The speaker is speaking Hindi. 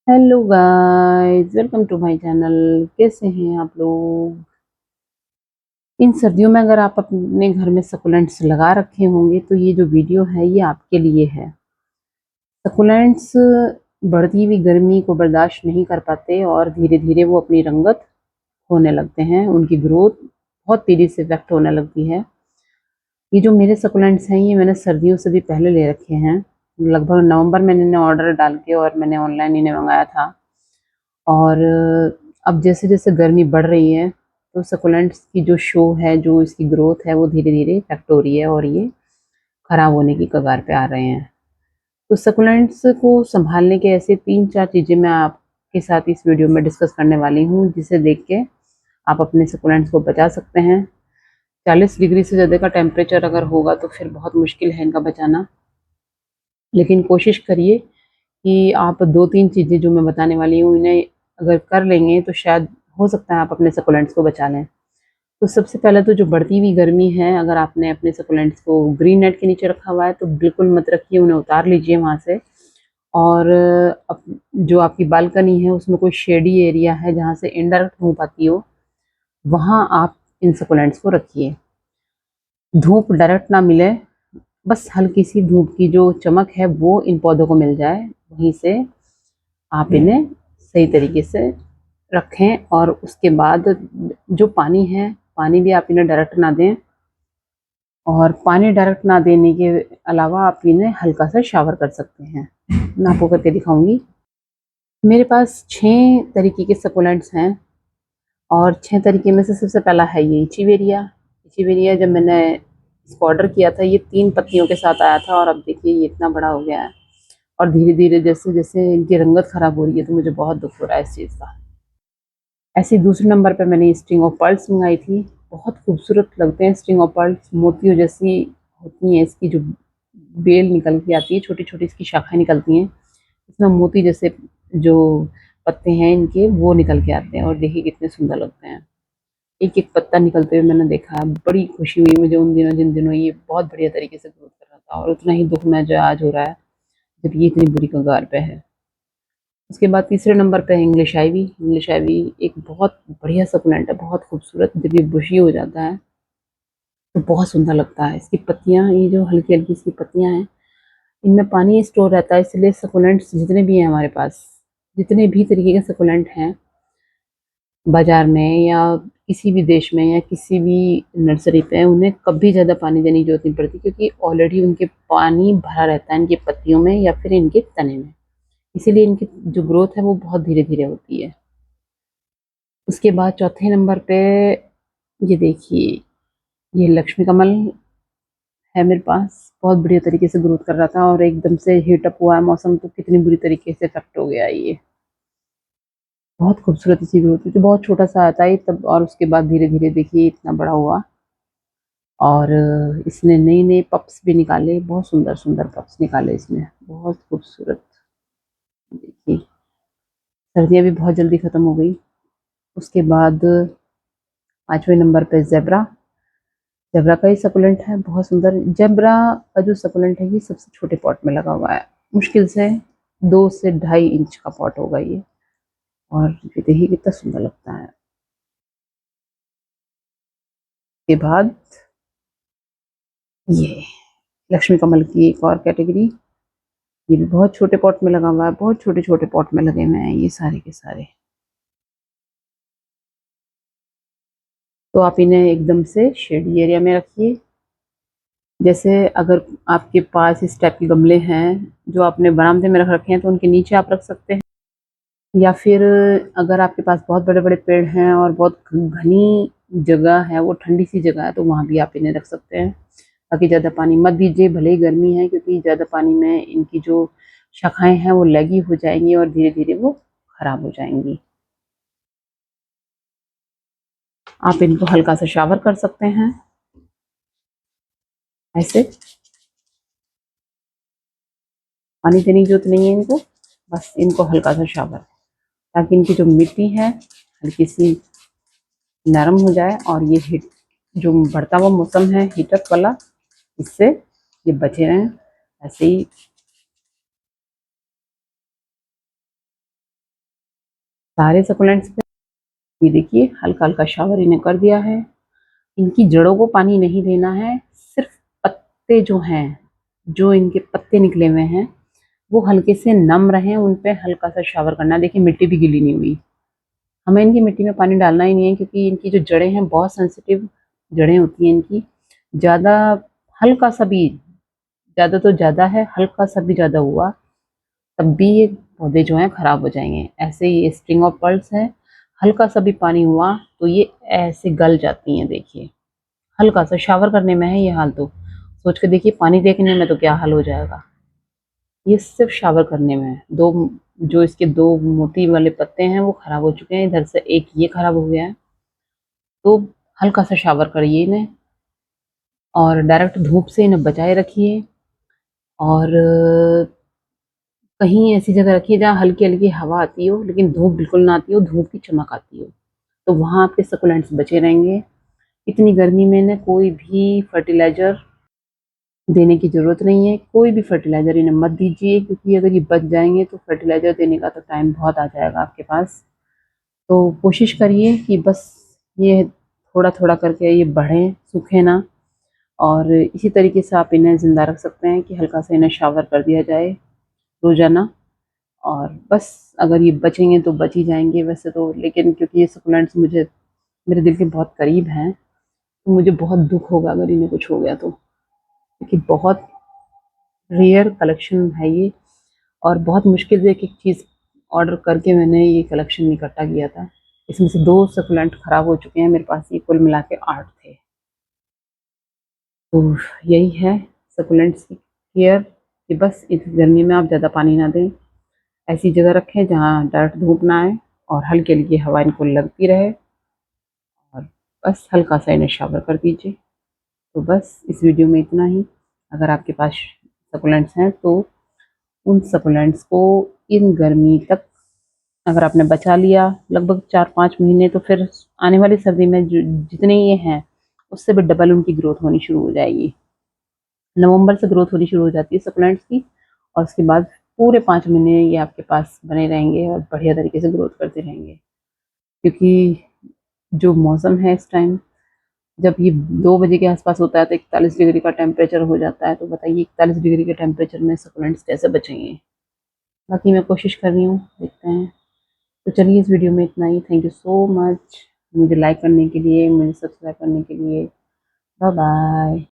Hello guys, welcome to my channel. कैसे हैं आप लोग? इन सर्दियों में अगर आप अपने घर में सकुलेंट्स लगा रखे होंगे तो ये जो वीडियो है ये आपके लिए है। सकुलेंट्स बढ़ती हुई गर्मी को बर्दाश्त नहीं कर पाते और धीरे धीरे वो अपनी रंगत होने लगते हैं, उनकी ग्रोथ बहुत तेज़ी से इफेक्ट होने लगती है। ये जो मेरे सकुलेंट्स हैं ये मैंने सर्दियों से भी पहले ले रखे हैं। लगभग नवंबर में इन्हें ऑर्डर डाल के और मैंने ऑनलाइन इन्हें मंगाया था। और अब जैसे-जैसे गर्मी बढ़ रही है, तो सकुलेंट्स की जो शो है, जो इसकी ग्रोथ है, वो धीरे-धीरे इफ़ेक्ट हो रही है और ये खराब होने की कगार पे आ रहे हैं। तो सकुलेंट्स को सँभालने के ऐसे 3-4 चीज़ें मैं आपके साथ इस वीडियो में डिस्कस करने वाली हूँ, जिसे देख के आप अपने सकुलेंट्स को बचा सकते हैं। 40 डिग्री से ज़्यादा का टेम्परेचर अगर होगा, तो फिर बहुत मुश्किल है इनका बचाना। लेकिन कोशिश करिए कि आप 2-3 चीज़ें जो मैं बताने वाली हूँ, इन्हें अगर कर लेंगे तो शायद हो सकता है आप अपने सकुलेंट्स को बचा लें। तो सबसे पहले तो जो बढ़ती हुई गर्मी है, अगर आपने अपने सकुलेंट्स को ग्रीन नेट के नीचे रखा हुआ है तो बिल्कुल मत रखिए, उन्हें उतार लीजिए वहाँ से। और अप जो आपकी बालकनी है उसमें कोई शेडी एरिया है जहाँ से इनडायरेक्ट धूप आती हो, वहाँ आप इन सकुलेंट्स को रखिए। धूप डायरेक्ट ना मिले, बस हल्की सी धूप की जो चमक है वो इन पौधों को मिल जाए, वहीं से आप इन्हें सही तरीके से रखें। और उसके बाद जो पानी है, पानी भी आप इन्हें डायरेक्ट ना दें। और पानी डायरेक्ट ना देने के अलावा आप इन्हें हल्का सा शावर कर सकते हैं। मैं आपको करके दिखाऊंगी। मेरे पास 6 तरीके के सकुलेंट्स हैं और 6 तरीके में से सबसे पहला है ये इचीवेरिया। इचीवेरिया जब मैंने इसको ऑर्डर किया था ये 3 पत्तियों के साथ आया था और अब देखिए ये इतना बड़ा हो गया है। और धीरे-धीरे जैसे-जैसे इनकी रंगत खराब हो रही है तो मुझे बहुत दुःख हो रहा है इस चीज़ का। ऐसे ही दूसरे नंबर पे मैंने स्ट्रिंग ऑफ पर्ल्स मंगाई थी। बहुत खूबसूरत लगते हैं स्ट्रिंग ऑफ पर्ल्स, मोतियों जैसी होती हैं। इसकी जो बेल निकल के आती है, छोटी-छोटी इसकी शाखाएँ निकलती हैं। इसमें मोती जैसे जो पत्ते हैं इनके वो निकल के आते हैं और देखिए कितने सुंदर लगते हैं। एक-एक पत्ता निकलते हुए मैंने देखा, बड़ी खुशी हुई मुझे उन दिनों जिन दिनों ये बहुत बढ़िया तरीके से ग्रोथ कर रहा था और उतना ही दुःख मुझे आज हो रहा है, जब ये इतनी बुरी कगार पे है। उसके बाद तीसरे नंबर पे है इंग्लिश आइवी। इंग्लिश आइवी एक बहुत बढ़िया सकुलेंट है, बहुत खूबसूरत। जब ये बुशी हो जाता है तो बहुत सुंदर लगता है। इसकी पत्तियाँ, ये जो हल्की-हल्की सी पत्तियाँ हैं, इनमें पानी स्टोर रहता है, इसलिए सकुलेंट्स जितने भी हैं हमारे पास, जितने भी तरीके के सकुलेंट हैं बाज़ार में या किसी भी देश में या किसी भी नर्सरी पे, उन्हें कभी ज़्यादा पानी देने की ज़रूरत नहीं पड़ती क्योंकि ऑलरेडी उनके पानी भरा रहता है इनकी पत्तियों में या फिर इनके तने में। इसीलिए इनकी जो ग्रोथ है वो बहुत धीरे-धीरे होती है। उसके बाद चौथे नंबर पे ये देखिए, ये लक्ष्मी कमल है मेरे पास। बहुत बढ़िया तरीके से ग्रोथ कर रहा था और एकदम से हीट अप हुआ है मौसम तो कितनी बुरी तरीके से इफ़ेक्ट हो गया ये। बहुत खूबसूरत इसकी ग्रोथ हुई थी, बहुत छोटा-सा आया था ये तब और उसके बाद धीरे-धीरे देखिए इतना बड़ा हुआ। और इसने नए-नए पप्स भी निकाले, बहुत सुंदर-सुंदर पप्स निकाले इसने, बहुत खूबसूरत। देखिए, सर्दियाँ भी बहुत जल्दी ख़त्म हो गई। उसके बाद 5वें नंबर पे ज़ेब्रा। ज़ेब्रा का ही सकुलेंट है, बहुत सुंदर। ज़ेब्रा का जो सकुलेंट है ये सबसे छोटे पॉट में लगा हुआ है। मुश्किल से 2 से ढाई इंच का पॉट होगा ये और ये देखिए कितना सुंदर लगता है। उसके बाद ये लक्ष्मी कमल की एक और कैटेगरी, ये भी बहुत छोटे पॉट में लगा हुआ है, बहुत छोटे-छोटे पॉट में लगे हुए हैं ये सारे के सारे। तो आप इन्हें एकदम से शेडी एरिया में रखिए। जैसे अगर आपके पास इस टाइप के गमले हैं, जो आपने बरामदे में रख रखे हैं, तो उनके नीचे आप रख सकते हैं। या फिर अगर आपके पास बहुत बड़े-बड़े पेड़ हैं और बहुत घनी जगह है, वो ठंडी-सी जगह है, तो वहाँ भी आप इन्हें रख सकते हैं। बाकी ज़्यादा पानी मत दीजिए, भले ही गर्मी है, क्योंकि ज़्यादा पानी में इनकी जो शाखाएँ हैं, वो लैगी हो जाएँगी और धीरे-धीरे वो खराब हो जाएँगी। आप इनको हल्का-सा शावर कर सकते हैं, ऐसे। पानी देने की ज़रूरत नहीं है इनको, बस इनको हल्का-सा शावर, ताकि इनकी जो मिट्टी है, हल्की-सी नरम हो जाए और ये हीट जो बढ़ता हुआ मौसम है हीट अप वाला, इससे ये बचे रहें। ऐसे ही सारे सकुलेंट्स पे ये देखिए हल्का हल्का शावर इन्हें कर दिया है। इनकी जड़ों को पानी नहीं देना है, सिर्फ पत्ते जो हैं, जो इनके पत्ते निकले हुए हैं वो हल्के से नम रहे, उन पे हल्का सा शावर करना है। देखिए मिट्टी भी गीली नहीं हुई। हमें इनकी मिट्टी में पानी डालना ही नहीं है, क्योंकि इनकी जो जड़ें हैं बहुत सेंसिटिव जड़ें होती हैं इनकी। ज़्यादा हल्का सा भी, ज़्यादा तो ज़्यादा है, हल्का सा भी ज़्यादा हुआ तब भी ये पौधे जो हैं ख़राब हो जाएंगे। ऐसे ही ये स्ट्रिंग ऑफ पर्ल्स है, हल्का सा भी पानी हुआ तो ये ऐसे गल जाती हैं। देखिए हल्का सा शावर करने में है ये हाल, तो सोच के देखिए पानी देखने में तो क्या हाल हो जाएगा। ये सिर्फ शावर करने में है। दो जो इसके दो मोती वाले पत्ते हैं वो खराब हो चुके हैं, इधर से एक ये खराब हो गया है। तो हल्का सा शावर करिए इन्हें और डायरेक्ट धूप से इन्हें बचाए रखिए। और कहीं ऐसी जगह रखिए जहाँ हल्की हल्की हवा आती हो लेकिन धूप बिल्कुल ना आती हो, धूप की चमक आती हो, तो वहाँ आपके सकुलेंट्स बचे रहेंगे। इतनी गर्मी में इन्हें कोई भी फर्टिलाइज़र देने की ज़रूरत नहीं है। कोई भी फर्टिलाइज़र इन्हें मत दीजिए, क्योंकि अगर ये बच जाएँगे तो फर्टिलाइज़र देने का तो टाइम बहुत आ जाएगा आपके पास। तो कोशिश करिए कि बस ये थोड़ा-थोड़ा करके ये बढ़ें, सूखें ना। और इसी तरीके से आप इन्हें ज़िंदा रख सकते हैं कि हल्का सा इन्हें शावर कर दिया जाए रोज़ाना। और बस अगर ये बचेंगे तो बच ही जाएँगे वैसे तो, लेकिन क्योंकि ये सकुलेंट्स मुझे मेरे दिल के बहुत करीब हैं, तो मुझे बहुत दुःख होगा अगर इन्हें कुछ हो गया तो। क्योंकि बहुत रेयर कलेक्शन है ये, और बहुत मुश्किल से एक-एक चीज़ ऑर्डर करके मैंने ये कलेक्शन इकट्ठा किया था। इसमें से 2 सकुलेंट खराब हो चुके हैं, मेरे पास ये कुल मिला के 8 थे। तो यही है सकुलेंट्स की केयर, कि बस इस गर्मी में आप ज़्यादा पानी ना दें। ऐसी जगह रखें जहाँ डायरेक्ट धूप ना आए और हल्की-हल्की हवा इनको लगती रहे, और बस हल्का सा इन्हें शावर कर दीजिए। तो बस इस वीडियो में इतना ही। अगर आपके पास सकुलेंट्स हैं तो उन सकुलेंट्स को इन गर्मी तक अगर आपने बचा लिया लगभग 4-5 महीने, तो फिर आने वाली सर्दी में जितने ये हैं उससे भी डबल उनकी ग्रोथ होनी शुरू हो जाएगी। नवंबर से ग्रोथ होनी शुरू हो जाती है सकुलेंट्स की, और उसके बाद पूरे 5 महीने ये आपके पास बने रहेंगे और बढ़िया तरीके से ग्रोथ करते रहेंगे। क्योंकि जो मौसम है इस टाइम, जब ये 2 बजे के आस-पास होता है तो 41 डिग्री का टेम्परेचर हो जाता है, तो बताइए 41 डिग्री के टेम्परेचर में सकुलेंट्स कैसे बचेंगे? बाकी मैं कोशिश कर रही हूँ, देखते हैं। तो चलिए इस वीडियो में इतना ही। थैंक यू सो मच मुझे लाइक करने के लिए, मुझे सब्सक्राइब करने के लिए। Bye bye.